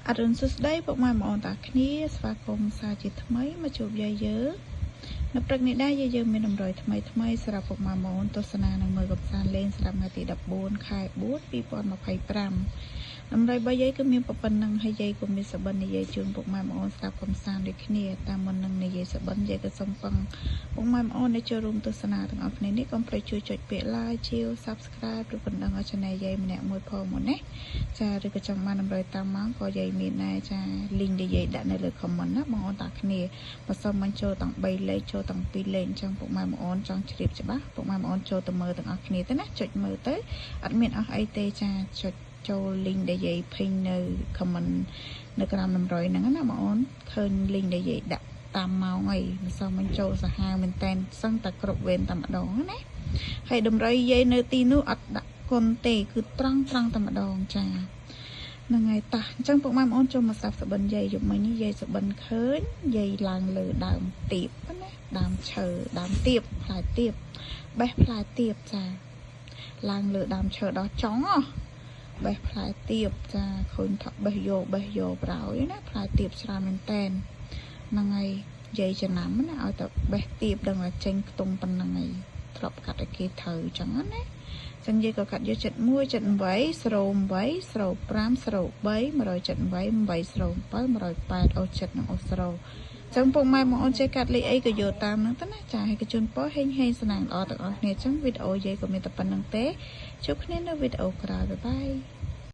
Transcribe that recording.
អរុនសួស្តីពុកម៉ែបងប្អូនតាគ្នាស្វាគមន៍សាជាថ្មីមកជួបយាយយើងនៅព្រឹកនេះដែរយាយយើងមានតម្រុយថ្មីសម្រាប់ពុកម៉ែបងប្អូនទស្សនានឹងមើលកំសាន្តលេងសម្រាប់ថ្ងៃទី14ខែ4 2025តម្រុយរបស់យាយគឺមានប៉ុណ្ណឹងហើយយាយក៏មានសបិននិយាយជូនពុកម៉ែបងប្អូនស្ដាប់កំសាន្តដូចគ្នាតាមមុននឹងនិយាយសបិនយាយក៏សូមពឹងពុកម៉ែបងប្អូនដែលចូលរួមទស្សនាទាំងអស់គ្នានេះកុំភ្លេចជួយចុចពាក្យ like ជាវ subscribe ឬបណ្ដឹងឲ្យ channel យាយម្នាក់មួយផងមកណាចាឬក៏ចង់បានតម្រុយតាមម៉ោងក៏យាយមានដែរចា link ដែលយាយដាក់នៅលើ comment ណាបងប្អូនតាគ្នាបើសិនមិនចូលទាំង3លេខចូលទាំង2លេខអញ្ចឹងពុកម៉ែបងប្អូនចង់ជ្រាបច្បាស់ពុកម៉ែបងប្អូនចូលទៅមើលទាំងអស់គ្នាទៅណាចុចមើលទៅអត់មានអស់អីទេចាចុចចូល link ដែលយាយពេញនៅ comment នៅក្រោមតម្រុយហ្នឹងណាបងប្អូនឃើញ link ដែលយាយដាក់តាមម៉ោងអីមិនសមមិនចូលសាហាវមែនតែនសឹងតែគ្រប់វេនតែម្ដងណាហើយតម្រុយយាយនៅទីនោះអត់ដាក់គុណទេគឺត្រង់តែម្ដងចាហ្នឹងហើយតាអញ្ចឹងពុកម៉ែបងប្អូនចូលមកសាប់សបិនយាយយប់មិញនេះយាយសបិនឃើញយាយឡើងលើដើមទៀបណាដើមឈើដើមទៀបផ្លែទៀបបេះផ្លែទៀបចាឡើងលើដើមឈើដល់ចុងហ៎បេះផ្លែទៀបចាឃើញថាបេះយកប្រោយណាផ្លែទៀបច្រើនមែនតែនហ្នឹងហើយយាយចំណាំណាឲ្យតែបេះទៀបដឹងថាចេញខ្ទង់ប៉ុណ្ណឹងហើយធ្លាប់កាត់ឲ្យគេត្រូវអញ្ចឹងណាចឹងយាយក៏កាត់យក71 78 08 05 03 178 807 108អូ7និងអូ0ចឹងពុកម៉ែបងប្អូនចេះកាត់លេខអីក៏យកតាមហ្នឹងទៅណាចាឲ្យក៏ជូនពរហេងស្នាងល្អទាំងអស់គ្នាចឹងវីដេអូយាយក៏មានតែប៉ុណ្្នឹងទេជួបគ្នានៅវីដេអូក្រោយបាយ